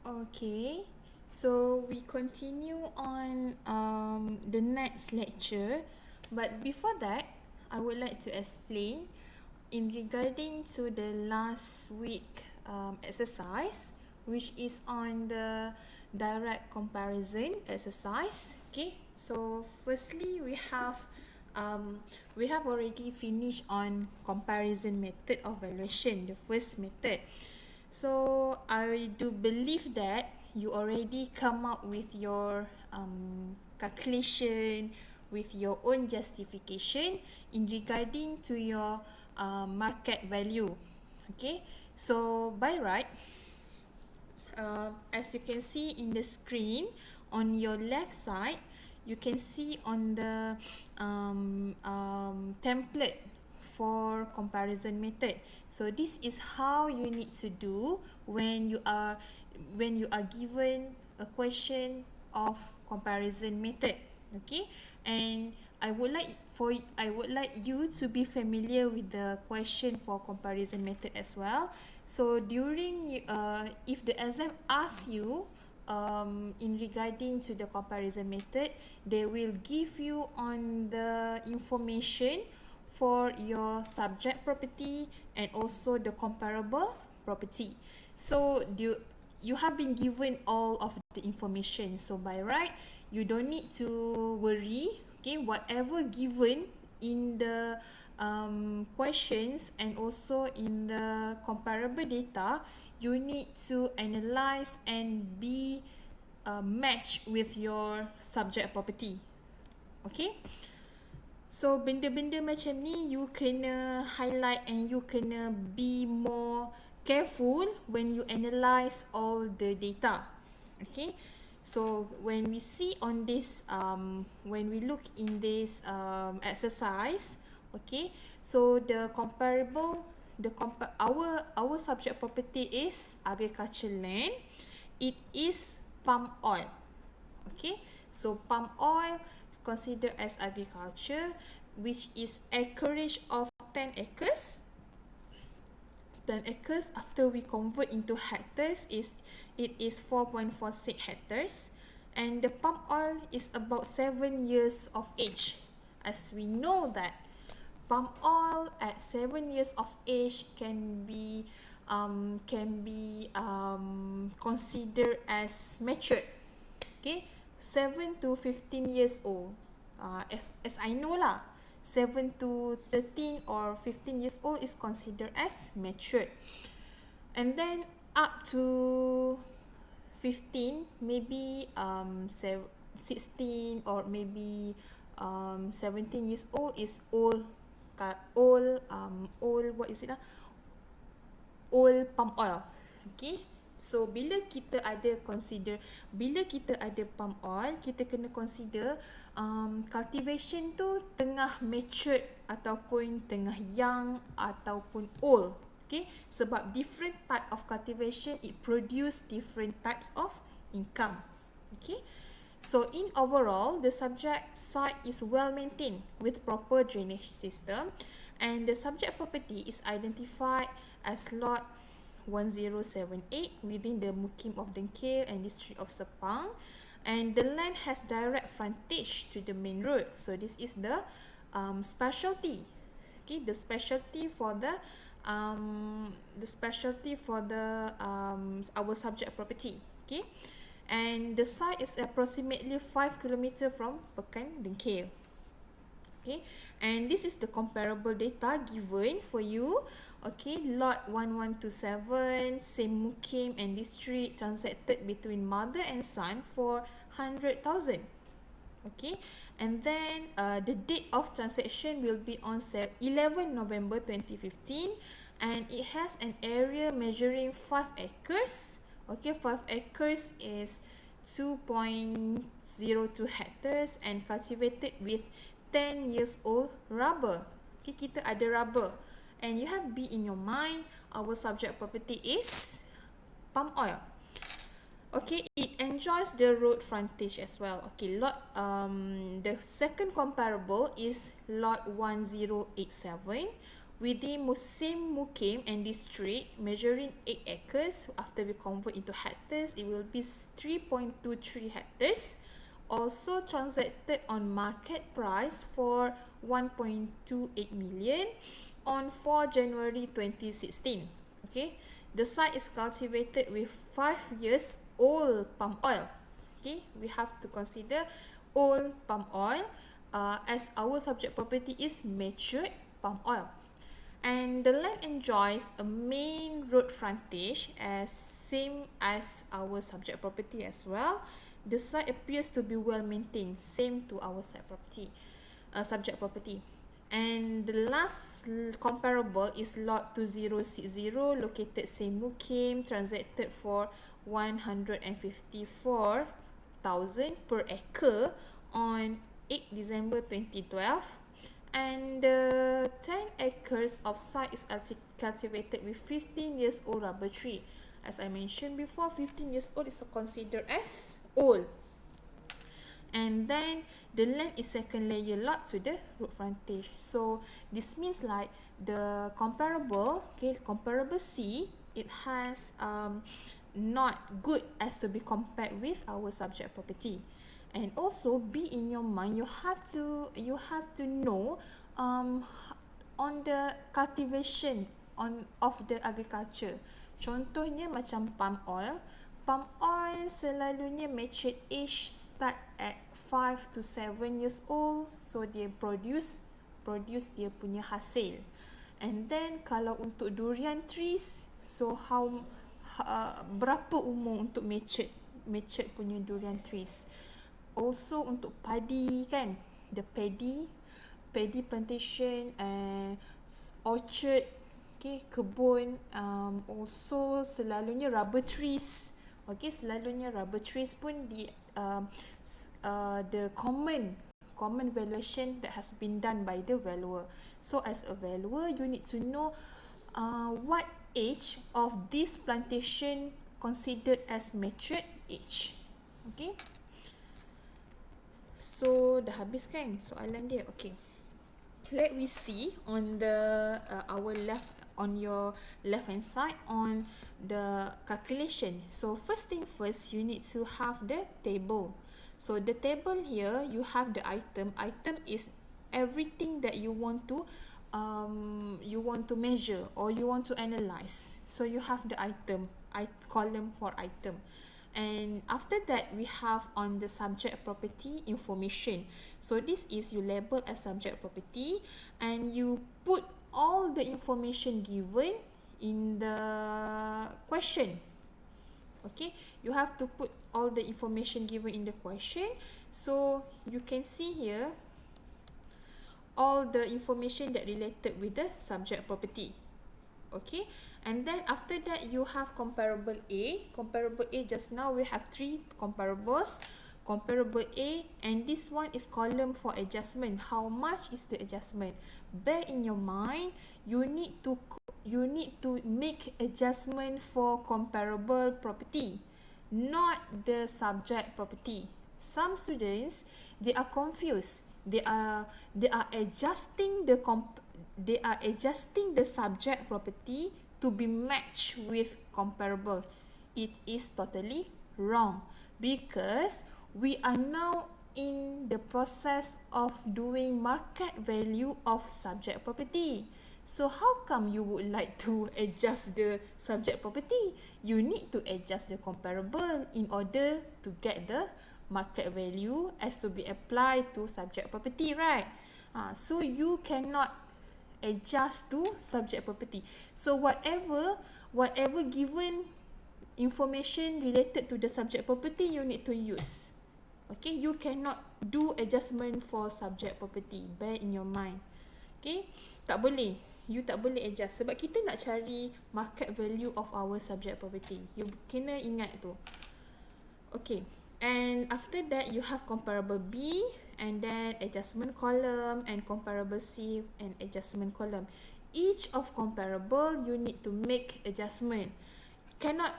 Okay, so we continue on the next lecture, but before that, I would like to explain in regarding to the last week exercise, which is on the direct comparison exercise. Okay, so firstly we have already finished on comparison method of valuation, the first method. So I do believe that you already come up with your calculation, with your own justification in regarding to your market value. Okay, so by right, as you can see in the screen on your left side, you can see on the template for comparison method. So this is how you need to do when you are given a question of comparison method. Okay, and I would like you to be familiar with the question for comparison method as well. So during if the exam asks you in regarding to the comparison method, they will give you on the information for your subject property and also the comparable property. So you have been given all of the information, so by right you don't need to worry. Okay, whatever given in the questions and also in the comparable data, you need to analyze and be matched with your subject property. Okay, so benda-benda macam ni you kena highlight and you kena be more careful when you analyse all the data. Okay, so when we see on this when we look in this exercise, okay, so the comparable our subject property is agriculture land. It is palm oil. Okay, so palm oil is considered as agriculture, which is acreage of 10 acres. 10 acres after we convert into hectares it is 4.46 hectares, and the palm oil is about 7 years of age. As we know that palm oil at 7 years of age can be considered as matured. Okay, 7 to 15 years old, as I know lah, 7 to 13 or 15 years old is considered as matured, and then up to 15, maybe 16 or maybe 17 years old is old what is it old palm oil. Okay, so bila kita ada palm oil, kita kena consider cultivation tu tengah matured ataupun tengah young ataupun old. Okay, sebab different type of cultivation it produce different types of income. Okay, so in overall, the subject site is well maintained with proper drainage system, and the subject property is identified as lot 1078 within the Mukim of Dengkil and district of Sepang, and the land has direct frontage to the main road. So this is the specialty. Okay, the specialty for the our subject property. Okay, and the site is approximately 5 km from Pekan Dengkil. Okay, and this is the comparable data given for you. Okay, lot 1127, same Mukim and district, transacted between mother and son for 100,000. Okay, and then the date of transaction will be on 11 November 2015, and it has an area measuring 5 acres. Okay, 5 acres is 2.02 hectares and cultivated with 10 years old rubber. Okay, kita ada rubber, and you have be in your mind our subject property is palm oil. Okay, it enjoys the road frontage as well. Okay, the second comparable is lot 1087, within same mukim and district measuring 8 acres. After we convert into hectares, it will be 3.23 hectares. Also transacted on market price for 1.28 million on 4 January 2016. Okay, the site is cultivated with 5 years old palm oil. Okay, we have to consider old palm oil as our subject property is matured palm oil. And the land enjoys a main road frontage as same as our subject property as well. The site appears to be well maintained, same to our subject property. And the last comparable is lot 2060 located same mukim, transacted for 154,000 per acre on 8 December 2012. And 10 acres of site is cultivated with 15 years old rubber tree. As I mentioned before, 15 years old is considered as old. And then the land is second layer lot to the road frontage. So this means like the comparable, okay, comparable C, it has not good as to be compared with our subject property. And also be in your mind, you have to know on the cultivation of the agriculture. Contohnya macam palm oil selalunya matured age start at 5 to 7 years old, so dia produce dia punya hasil. And then kalau untuk durian trees, so berapa umur untuk matured punya durian trees. Also untuk padi kan, the paddy plantation and orchard, okay, kebun, also selalunya rubber trees. Okay, selalunya rubber trees pun the common valuation that has been done by the valuer. So as a valuer, you need to know what age of this plantation considered as matured age. Okay, so dah habis kan soalan dia. Okay, let we see on the your left hand side on the calculation. So first thing first, you need to have the table. So the table here, you have the item is everything that you want to measure or you want to analyze. So you have the item, column for item. And after that, we have on the subject property information. So this is you label as subject property and you put all the information given in the question. Okay, you have to put all the information given in the question. So you can see here all the information that related with the subject property. Okay, and then after that you have comparable A. Comparable A, just now we have 3 comparables. Comparable A, and this one is column for adjustment. How much is the adjustment? Bear in your mind, you need to make adjustment for comparable property, not the subject property. Some students, they are confused. They are adjusting the subject property to be matched with comparable. It is totally wrong because we are now in the process of doing market value of subject property. So how come you would like to adjust the subject property? You need to adjust the comparable in order to get the market value as to be applied to subject property, right? So you cannot adjust to subject property. So whatever given information related to the subject property, you need to use. Okay, you cannot do adjustment for subject property. Bear in your mind. Okay, tak boleh. You tak boleh adjust sebab kita nak cari market value of our subject property. You kena ingat tu. Okay, and after that you have comparable B, and then adjustment column, and comparable C and adjustment column. Each of comparable you need to make adjustment. Cannot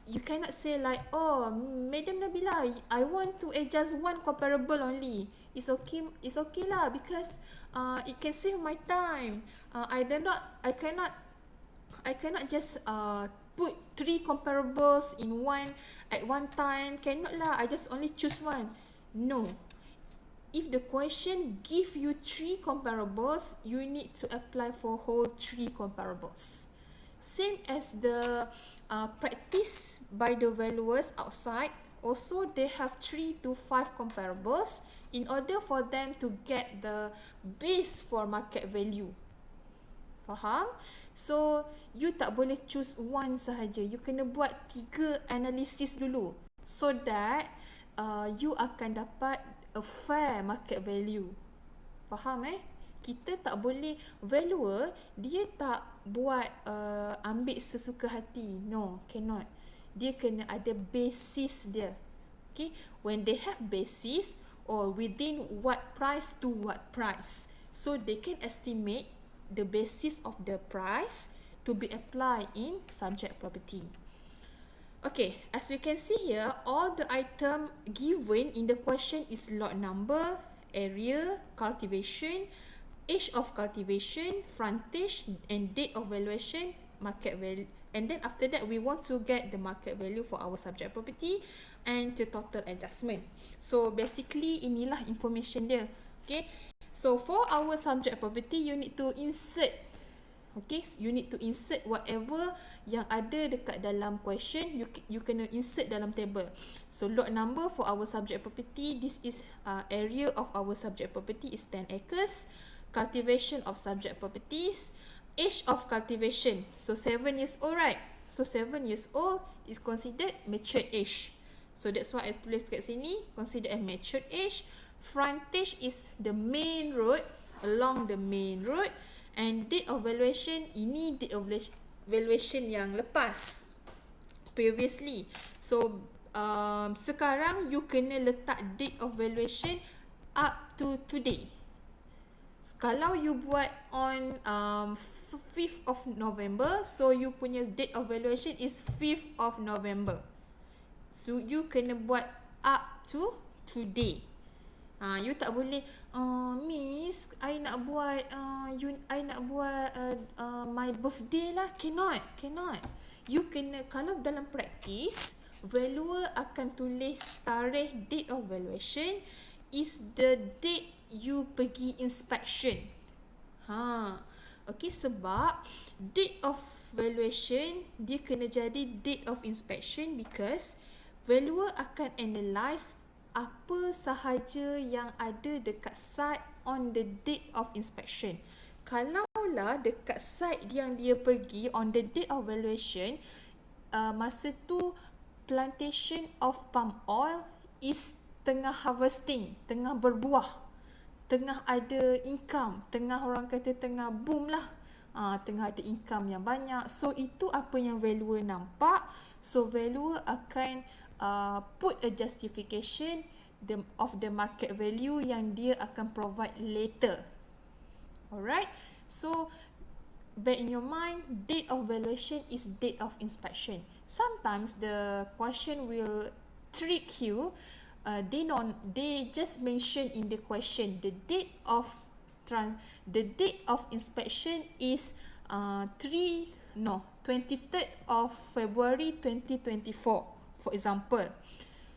you cannot say like, oh, Madam Nabila, I want to adjust one comparable only. It's okay lah, because it can save my time. I cannot just put 3 comparables in one at one time. Cannot lah, I just only choose one. No. If the question give you 3 comparables, you need to apply for whole 3 comparables. Same as the practice by the valuers outside. Also, they have 3 to 5 comparables in order for them to get the base for market value. Faham? So, you tak boleh choose one sahaja. You kena buat 3 analisis dulu, so that you akan dapat a fair market value. Faham Kita tak boleh, valuer dia tak buat ambil sesuka hati. No, cannot. Dia kena ada basis dia. Okay, when they have basis, or within what price to what price, so they can estimate the basis of the price to be applied in subject property. Okay, as we can see here, all the item given in the question is lot number, area, cultivation, age of cultivation, frontage, and date of valuation, market value. And then after that, we want to get the market value for our subject property and the total adjustment. So basically, inilah information dia. Okay, so for our subject property, you need to insert. Okay, you need to insert whatever yang ada dekat dalam question. You kena insert dalam table. So lot number for our subject property, this is area of our subject property is 10 acres. Cultivation of subject properties, age of cultivation, so 7 years old, right? So 7 years old is considered matured age. So that's why I tulis kat sini, considered as matured age. Frontage is the main road, along the main road. And date of valuation, ini date of valuation yang lepas, previously. So sekarang you kena letak date of valuation up to today. Kalau you buat on 5th of November, so you punya date of valuation is 5th of November. So you kena buat up to today. You tak boleh, Miss, I nak buat my birthday lah. Cannot. You kena, kalau dalam practice, valuer akan tulis tarikh date of valuation is the date you pergi inspection. Okay, sebab date of valuation dia kena jadi date of inspection, because valuer akan analyse apa sahaja yang ada dekat site on the date of inspection. Kalaulah dekat site yang dia pergi on the date of valuation, masa tu plantation of palm oil is tengah harvesting, tengah berbuah, tengah ada income, tengah orang kata tengah boom lah, tengah ada income yang banyak. So itu apa yang valuer nampak. So valuer akan put a justification of the market value yang dia akan provide later. Alright, so bear in your mind, date of valuation is date of inspection. Sometimes the question will trick you. They just mention in the question the date of inspection is 23rd of February 2024, for example.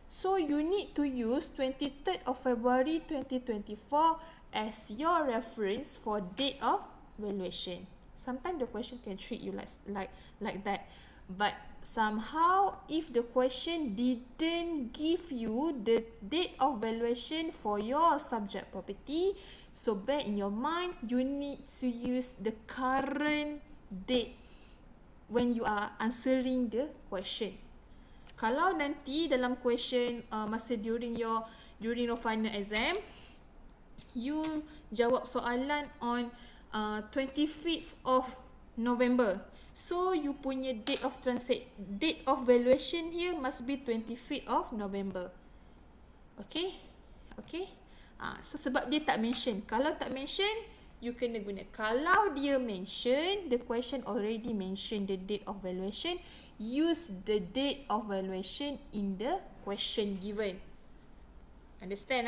So you need to use 23rd of February 2024 as your reference for date of valuation. Sometimes the question can treat you like that. But somehow, if the question didn't give you the date of valuation for your subject property, so bear in your mind, you need to use the current date when you are answering the question. Kalau nanti dalam question masa during your final exam, you jawab soalan on 25th of November, so you punya date of valuation here must be 25th of November. Okay. So sebab dia tak mention. Kalau tak mention, you kena guna. Kalau dia mention, the question already mention the date of valuation, use the date of valuation in the question given. Understand?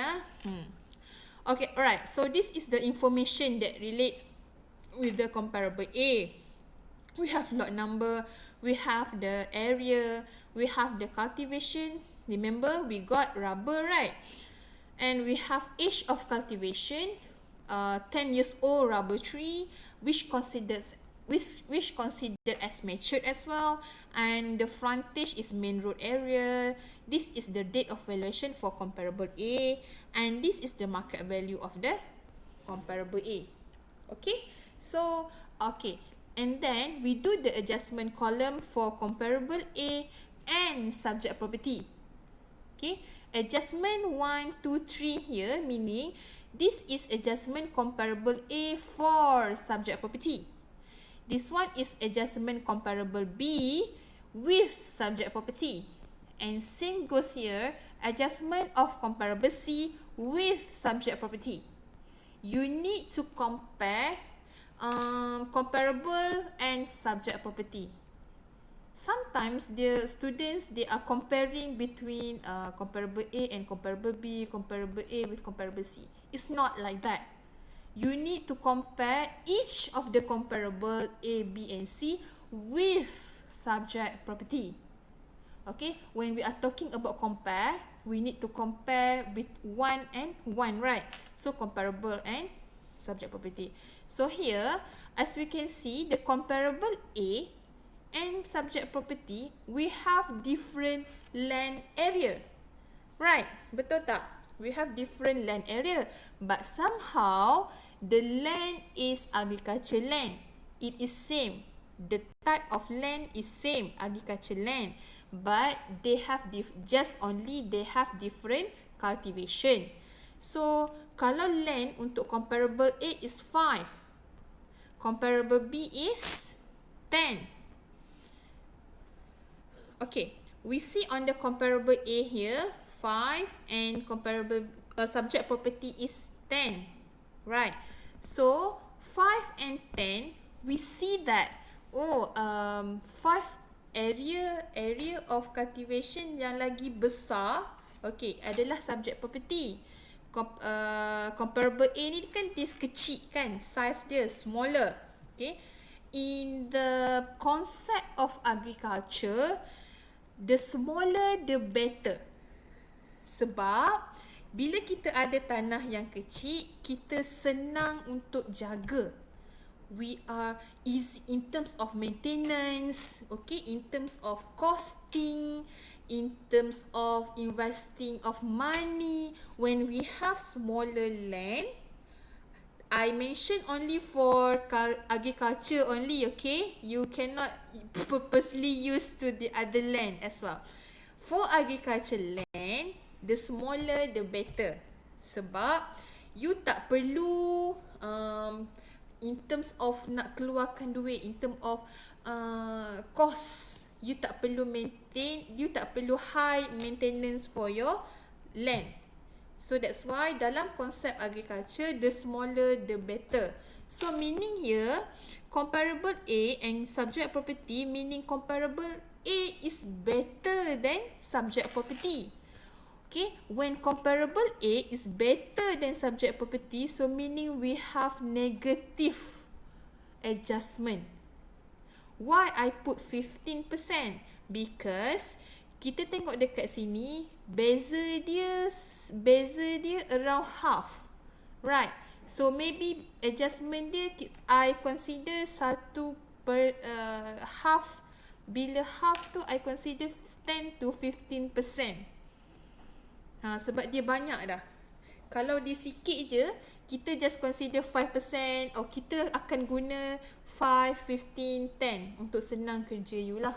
Okay, alright. So this is the information that relate with the comparable A. We have lot number, we have the area, we have the cultivation. Remember, we got rubber, right? And we have age of cultivation, 10 years old rubber tree, which considered as matured as well, and the frontage is main road area. This is the date of valuation for comparable A, and this is the market value of the comparable A. Okay, so okay, and then we do the adjustment column for comparable A and subject property. Okay, adjustment 1, 2, 3 here, meaning this is adjustment comparable A for subject property. This one is adjustment comparable B with subject property. And same goes here, adjustment of comparable C with subject property. You need to compare comparable and subject property. Sometimes the students, they are comparing between comparable A and comparable B, comparable A with comparable C. It's not like that. You need to compare each of the comparable A, B and C with subject property. Okay, when we are talking about compare, we need to compare with one and one, right? So comparable and subject property. So here, as we can see, the comparable A and subject property, we have different land area, right? Betul tak? We have different land area, but somehow the land is agriculture land. It is same. The type of land is same, agriculture land, but they have they have different cultivation. So kalau land untuk comparable A is 5, comparable B is 10. Okay, we see on the comparable A here 5 and comparable subject property is 10, right? So 5 and 10, we see that 5 area of cultivation yang lagi besar, okay, adalah subject property. Comparable A ni kan dia kecil kan, size dia smaller. Okay, in the concept of agriculture, the smaller the better. Sebab bila kita ada tanah yang kecil, kita senang untuk jaga. We are easy in terms of maintenance, okay, in terms of costing, in terms of investing of money. When we have smaller land, I mention only for agriculture only, okay? You cannot purposely use to the other land as well. For agriculture land, the smaller the better. Sebab you tak perlu in terms of nak keluarkan duit, in terms of cost, you tak perlu maintain, you tak perlu high maintenance for your land. So that's why dalam konsep agriculture, the smaller the better. So meaning here, comparable A and subject property, meaning comparable A is better than subject property. Okay, when comparable A is better than subject property, so meaning we have negative adjustment. Why I put 15%? Because kita tengok dekat sini, beza dia around half, right? So maybe adjustment dia I consider half. Bila half tu I consider 10 to 15%. Sebab dia banyak dah. Kalau dia sikit je, kita just consider 5%, or kita akan guna 5, 15, 10 untuk senang kerja you lah.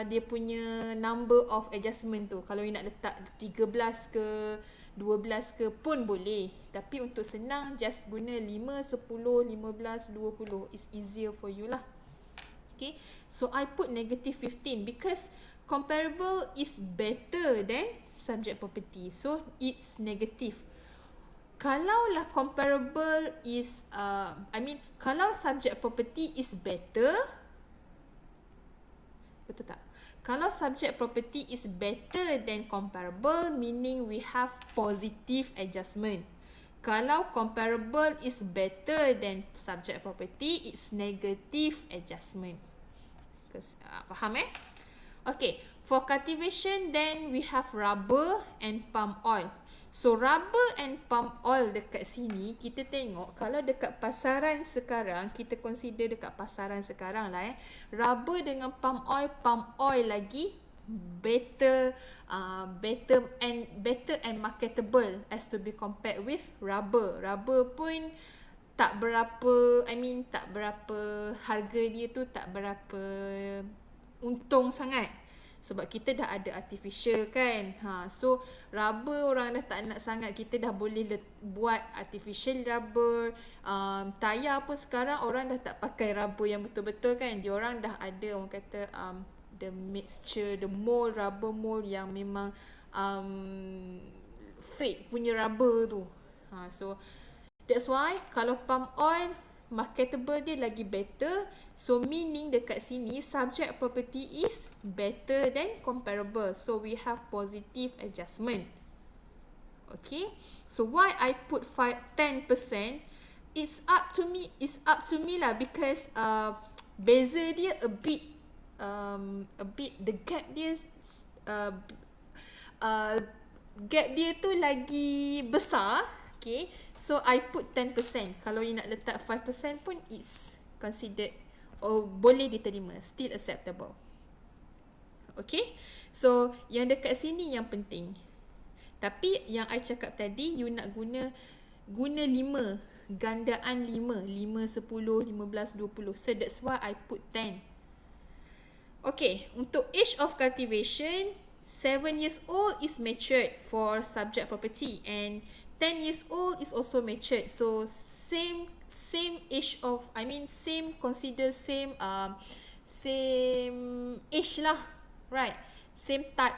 Dia punya number of adjustment tu, kalau you nak letak 13 ke 12 ke pun boleh, tapi untuk senang just guna 5, 10, 15, 20. It's easier for you lah. Okay, so I put negative 15 because comparable is better than subject property, so it's negative. kalaulah comparable is kalau subject property is better, betul tak? Kalau subject property is better than comparable, meaning we have positive adjustment. Kalau comparable is better than subject property, it's negative adjustment. Faham Okay, for cultivation, then we have rubber and palm oil. So rubber and palm oil dekat sini, kita tengok kalau dekat pasaran sekarang, kita consider dekat pasaran sekarang lah rubber dengan palm oil lagi better and marketable as to be compared with rubber. Rubber pun tak berapa, harga dia tu tak berapa untung sangat sebab kita dah ada artificial kan. So rubber orang dah tak nak sangat, kita dah boleh buat artificial rubber. Tayar pun sekarang orang dah tak pakai rubber yang betul-betul kan. Diorang dah ada orang kata the mixture, the mold, rubber mold yang memang fake punya rubber tu. So that's why kalau palm oil marketable dia lagi better, so meaning dekat sini subject property is better than comparable, so we have positive adjustment. Okay, so why I put 10%, it's up to me lah, because beza dia a bit the gap dia tu lagi besar. Okay, so I put 10%. Kalau you nak letak 5% pun it's considered boleh diterima, still acceptable. Okay, so yang dekat sini yang penting. Tapi yang I cakap tadi, you nak guna 5, gandaan 5, 10, 15, 20. So that's why I put 10. Okay, untuk age of cultivation, 7 years old is matured for subject property, and 10 years old is also matured. So same age of, consider same age lah, right? Same type,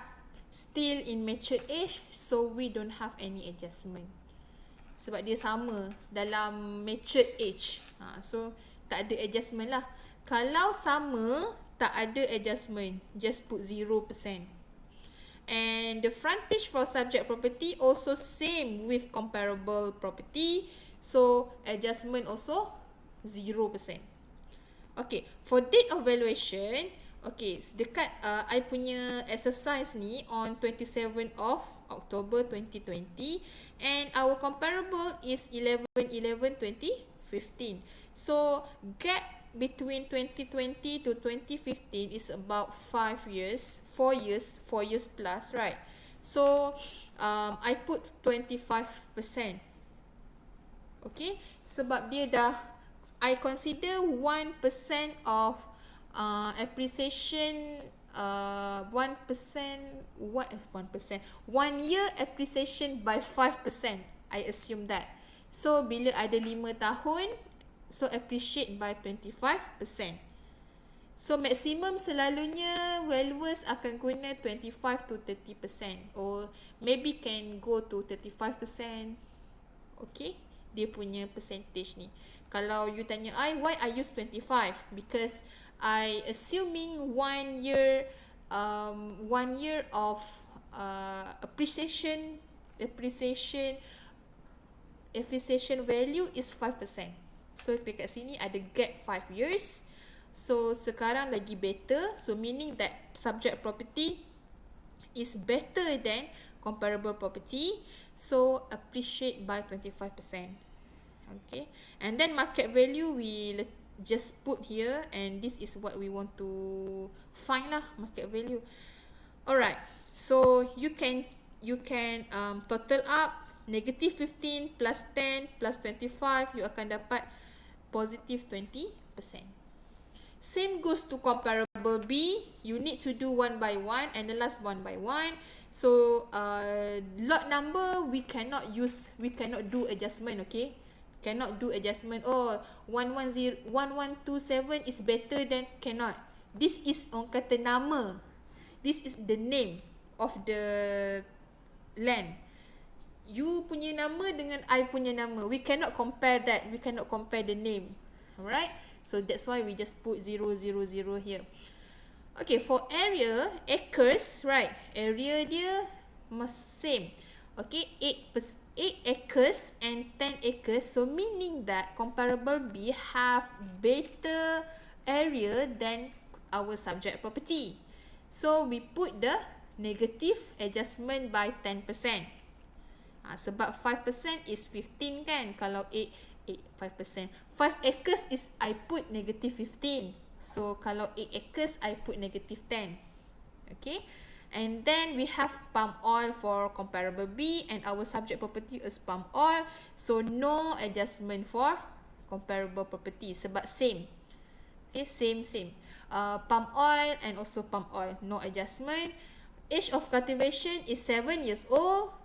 still in matured age, so we don't have any adjustment. Sebab dia sama dalam matured age. So tak ada adjustment lah. Kalau sama, tak ada adjustment, just put 0%. And the frontage for subject property also same with comparable property, so adjustment also 0%. Okay, for date of valuation, okay, dekat I punya exercise ni on 27 of October 2020, and our comparable is 11/11/2015. So gap between 2020 to 2015 is about 4 years plus, right? So I put 25%. Okay, sebab dia dah, I consider 1% of appreciation, 1%, 1 year appreciation by 5%, I assume that. So bila ada 5 tahun, so appreciate by 25%. So maximum selalunya valuers akan guna 25 to 30%, or maybe can go to 35%. Okay, dia punya percentage ni. Kalau you tanya I, why I use 25? Because I assuming 1 year of appreciation value is 5%. So dekat sini ada gap 5 years. So sekarang lagi better. So meaning that subject property is better than comparable property. So appreciate by 25%. Okay. And then market value we just put here, and this is what we want to find lah, market value. Alright. So you can total up -15 plus 10 plus 25, you akan dapat positive 20%. Same goes to comparable B. You need to do one by one, analyze one by one. So lot number we cannot do adjustment. Okay, cannot do adjustment. 1127 is better than, cannot. This is orang kata nama. This is the name of the land. you punya nama dengan I punya nama. We cannot compare that. We cannot compare the name. Alright? So that's why we just put 000 here. Okay, for area, acres, right? Area dia must same. Okay, 8 acres and 10 acres. So meaning that comparable B have better area than our subject property. So we put the negative adjustment by 10%. Sebab 5% is 15 kan. Kalau 5%. 5 acres is I put negative 15. So kalau 8 acres I put negative 10. Okay. And then we have palm oil for comparable B, and our subject property is palm oil. So no adjustment for comparable property sebab same. Okay, same. Palm oil and also palm oil, no adjustment. Age of cultivation is 7 years old.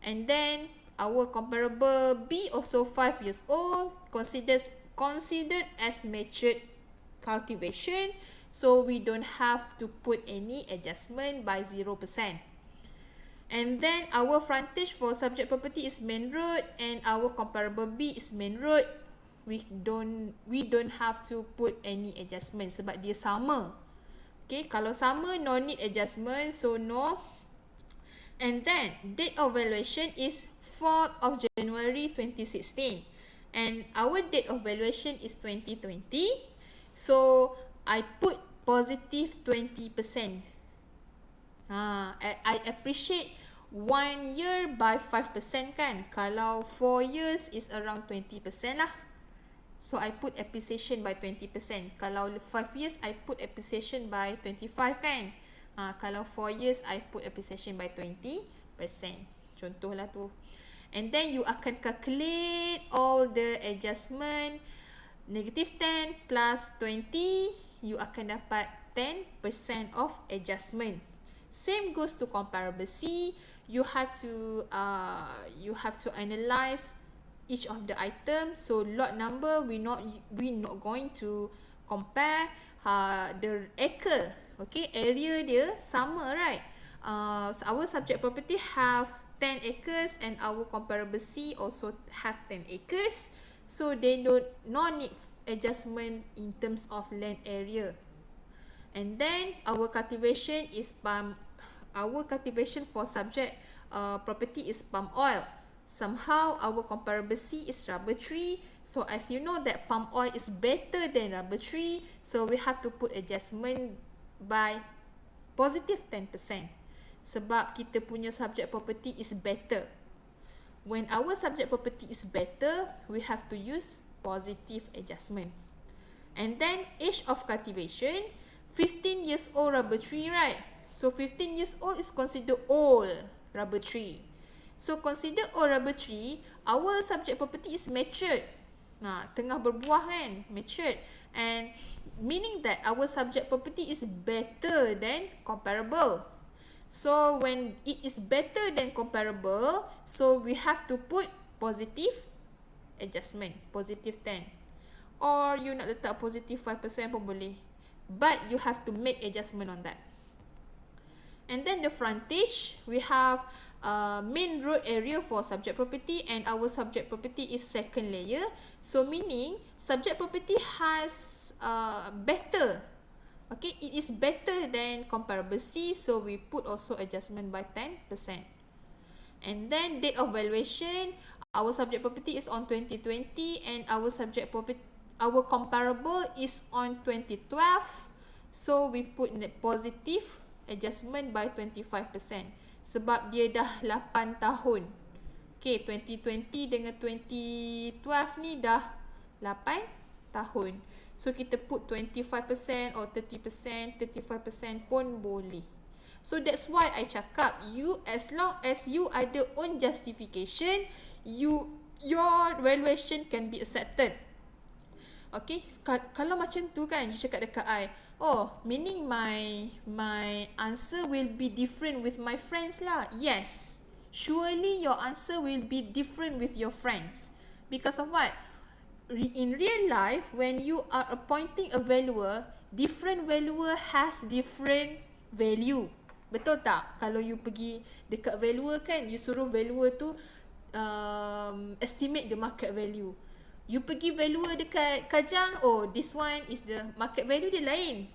And then our comparable B also 5 years old, considered as matured cultivation. So we don't have to put any adjustment by 0%. And then our frontage for subject property is main road, and our comparable B is main road. We don't have to put any adjustment sebab dia sama. Okay, kalau sama no need adjustment, so no. And then date of valuation is 4th of January 2016, and our date of valuation is 2020. So I put positive 20%. I appreciate 1 year by 5% kan. Kalau 4 years is around 20% lah. So I put appreciation by 20%. Kalau 5 years I put appreciation by 25 kan. Kalau 4 years I put appreciation by 20%. Contohlah tu. And then you akan calculate all the adjustment. Negative 10 plus 20, you akan dapat 10% of adjustment. Same goes to comparable C. You have to analyze each of the item. So lot number we not going to compare the acre. Okay, area dia sama, right? So our subject property have 10 acres and our comparable C also have 10 acres. So they no need adjustment in terms of land area. And then our cultivation for subject property is palm oil. Somehow our comparable C is rubber tree. So as you know that palm oil is better than rubber tree, so we have to put adjustment by positive 10%. Sebab kita punya subject property is better. When our subject property is better, we have to use positive adjustment. And then age of cultivation, 15 years old rubber tree, right? So 15 years old is considered old rubber tree. So consider old rubber tree, our subject property is matured. Tengah berbuah kan, matured. And meaning that our subject property is better than comparable. So when it is better than comparable, so we have to put positive adjustment, positive 10. Or you nak letak positive 5% pun boleh. But you have to make adjustment on that. And then the frontage, we have main road area for subject property, and our subject property is second layer. So meaning subject property has better. Okay, it is better than comparable C, so we put also adjustment by 10%. And then date of valuation, our subject property is on 2020, and our comparable is on 2012. So we put positive adjustment by 25%. Sebab dia dah 8 tahun. Okay, 2020 dengan 2012 ni dah 8 tahun. So kita put 25% or 30%, 35% pun boleh. So that's why I cakap, you as long as you ada own justification, your valuation can be accepted. Okay, kalau macam tu kan, you cakap dekat I, oh, meaning my answer will be different with my friends lah. Yes, surely your answer will be different with your friends. Because of what? In real life, when you are appointing a valuer, different valuer has different value. Betul tak? Kalau you pergi dekat valuer kan, you suruh valuer tu estimate the market value. You pergi valuer dekat Kajang, oh this one is the market value dia lain.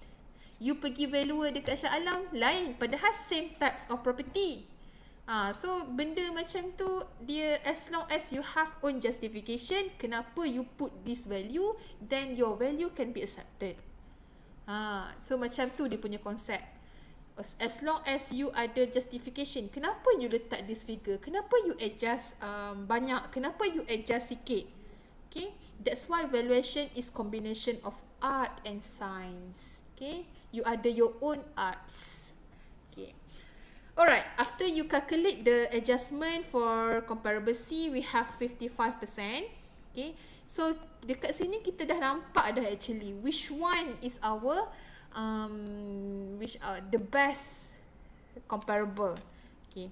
You pergi valuer dekat Shah Alam, lain. Padahal same types of property. So benda macam tu, dia as long as you have own justification kenapa you put this value, then your value can be accepted. So macam tu dia punya konsep. As long as you ada justification, kenapa you letak this figure, kenapa you adjust banyak, kenapa you adjust sikit. Okay, that's why valuation is combination of art and science. Okay, you ada your own arts. Okay, alright, after you calculate the adjustment for comparable C, we have 55%. Okay, so dekat sini kita dah nampak dah actually which one is our the best comparable. Okay,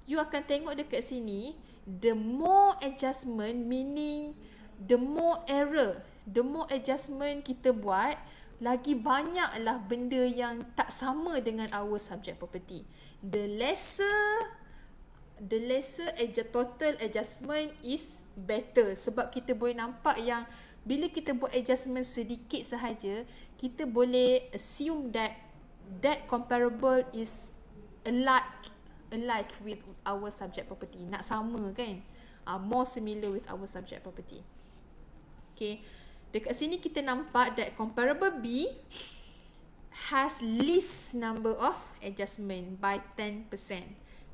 you akan tengok dekat sini, the more adjustment meaning the more error, the more adjustment kita buat, lagi banyaklah benda yang tak sama dengan our subject property. The lesser total adjustment is better, sebab kita boleh nampak yang bila kita buat adjustment sedikit sahaja, kita boleh assume that comparable is alike with our subject property. Nak sama kan? More similar with our subject property. Okay, dekat sini kita nampak that comparable B has least number of adjustment by 10%.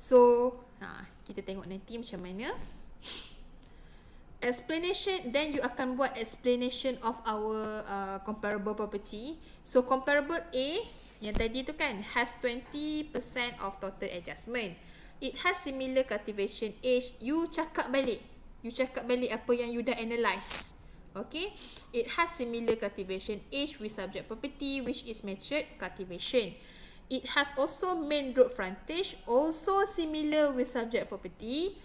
So kita tengok nanti macam mana. Explanation, then you akan buat explanation of our comparable property. So comparable A yang tadi tu kan has 20% of total adjustment. It has similar cultivation age. You cakap balik apa yang you dah analyse. Okay, it has similar cultivation age with subject property which is matured cultivation. It has also main road frontage, also similar with subject property.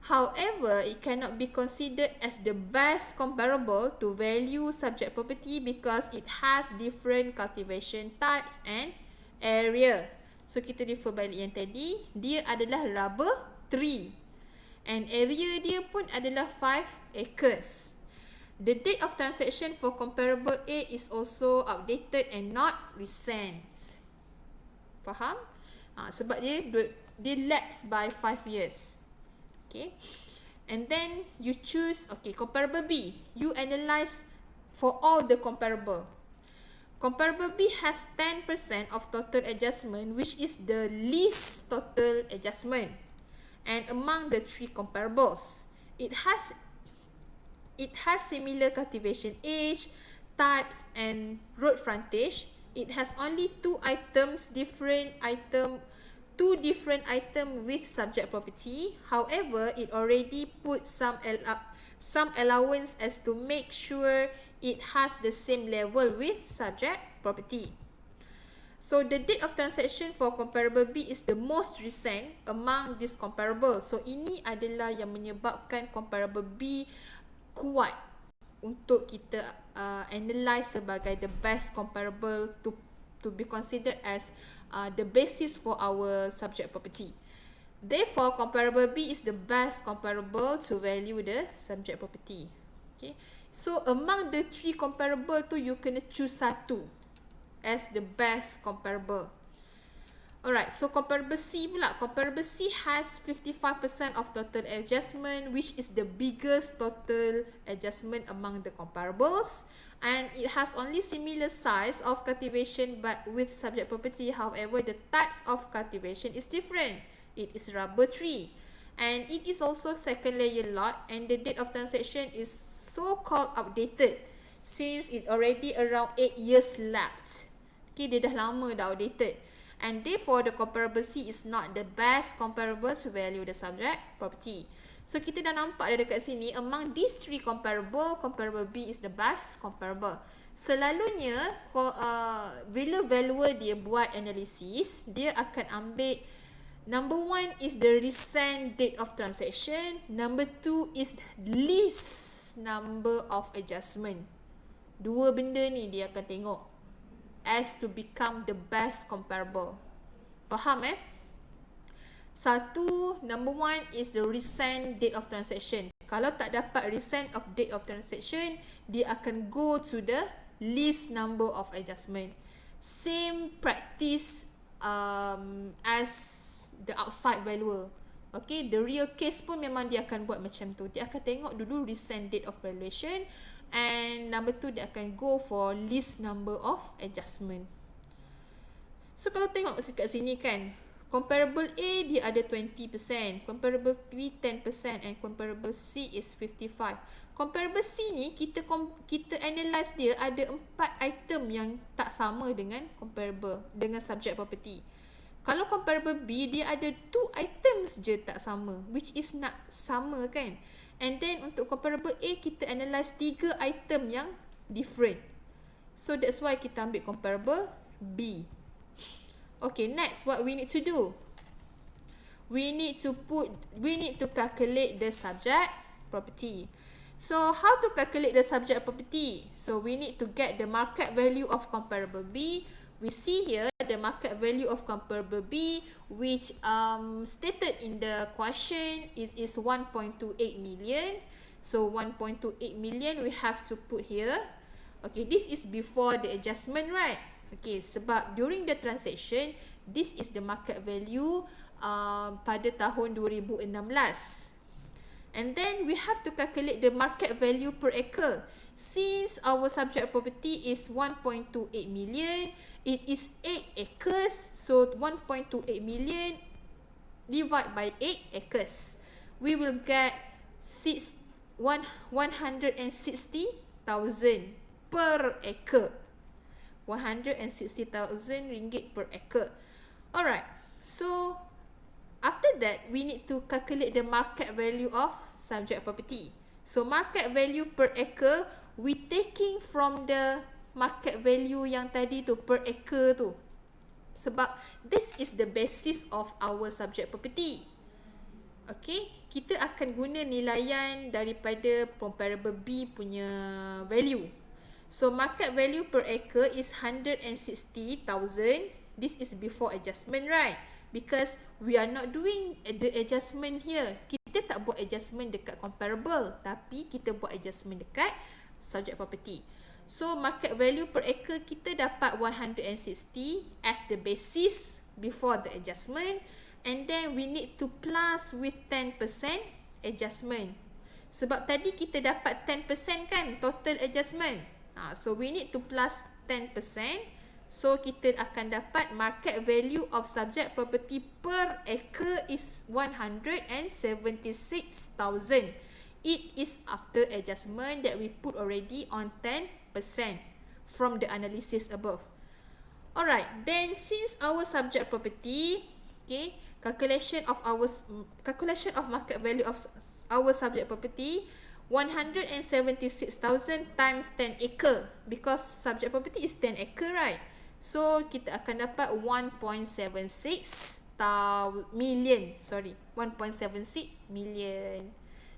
However, it cannot be considered as the best comparable to value subject property because it has different cultivation types and area. So kita refer balik yang tadi, dia adalah rubber tree and area dia pun adalah 5 acres. The date of transaction for comparable A is also outdated and not recent. Faham? Sebab dia lapse by 5 years. Okay, and then you choose, okay, comparable B. You analyze for all the comparable. Comparable B has 10% of total adjustment, which is the least total adjustment. And among the 3 comparables, it has similar cultivation age, types, and road frontage. It has only 2 different item with subject property. However, it already put some allowance as to make sure it has the same level with subject property. So the date of transaction for comparable B is the most recent among these comparable. So ini adalah yang menyebabkan comparable B kuat untuk kita analyse sebagai the best comparable to be considered as the basis for our subject property. Therefore, comparable B is the best comparable to value the subject property. Okay, so among the 3 comparable tu, you kena choose satu as the best comparable. Alright, so comparable C pula. Comparable C has 55% of total adjustment, which is the biggest total adjustment among the comparables. And it has only similar size of cultivation but with subject property. However, the types of cultivation is different. It is rubber tree. And it is also second layer lot, and the date of transaction is so-called outdated since it already around 8 years left. Okay, dia dah lama dah outdated. And therefore, the comparable C is not the best comparable to value the subject property. So, kita dah nampak dah dekat sini, among these 3 comparable, comparable B is the best comparable. Selalunya, bila valuer dia buat analisis, dia akan ambil number 1 is the recent date of transaction, number 2 is least number of adjustment. 2 benda ni dia akan tengok as to become the best comparable. Faham Satu, number one is the recent date of transaction. Kalau tak dapat recent of date of transaction, dia akan go to the least number of adjustment. Same practice as the outside valuer. Okay, the real case pun memang dia akan buat macam tu. Dia akan tengok dulu recent date of valuation, and number two, dia akan go for least number of adjustment. So kalau tengok kat sini kan, comparable A dia ada 20%, comparable B 10%, and comparable C is 55. Comparable C ni kita analyse dia ada 4 item yang tak sama dengan comparable, dengan subject property. Kalau comparable B dia ada 2 items je tak sama, which is nak sama kan. And then untuk comparable A kita analyse 3 item yang different. So that's why kita ambil comparable B. Okay, next what we need to do? We need to calculate the subject property. So how to calculate the subject property? So we need to get the market value of comparable B. We see here the market value of comparable B, which stated in the question is 1.28 million. So 1.28 million we have to put here. Okay, this is before the adjustment, right? Okay, sebab during the transaction, this is the market value pada tahun 2016. And then we have to calculate the market value per acre. Since our subject property is 1.28 million, it is 8 acres. So 1.28 million divided by 8 acres. We will get 160,000 per acre. 160,000 ringgit per acre. Alright, so after that, we need to calculate the market value of subject property. So market value per acre, we taking from the market value yang tadi tu, per acre tu. Sebab this is the basis of our subject property. Okay, kita akan guna nilaian daripada comparable B punya value. So market value per acre is 160,000. This is before adjustment, right? Because we are not doing the adjustment here. Kita tak buat adjustment dekat comparable, tapi kita buat adjustment dekat subject property. So market value per acre kita dapat 160 as the basis before the adjustment, and then we need to plus with 10% adjustment. Sebab tadi kita dapat 10% kan total adjustment. So we need to plus 10%. So kita akan dapat market value of subject property per acre is 176,000. It is after adjustment that we put already on 10% from the analysis above. Alright, then since our subject property, okay, calculation of market value of our subject property 176,000 times 10 acre, because subject property is 10 acre, right? So kita akan dapat 1.76 million.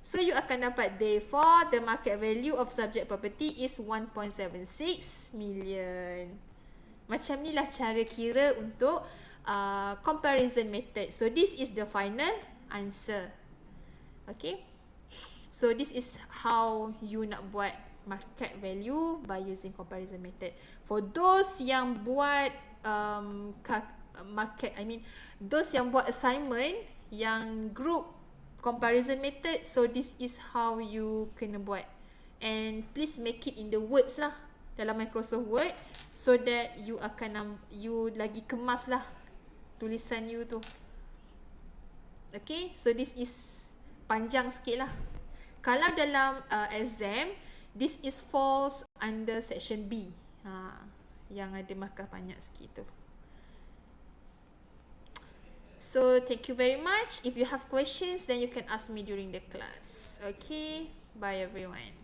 So you akan dapat, therefore the market value of subject property is 1.76 million. Macam ni lah cara kira untuk comparison method. So this is the final answer. Okay, so this is how you nak buat market value by using comparison method. For those yang buat those yang buat assignment yang group comparison method, so this is how you kena buat. And please make it in the words lah, dalam Microsoft Word, so that you akan you lagi kemas lah tulisan you tu. Okay, so this is panjang sikit lah. Kalau dalam exam, this is falls under section B. Yang ada markah banyak sikit tu. So thank you very much. If you have questions, then you can ask me during the class. Okay, bye everyone.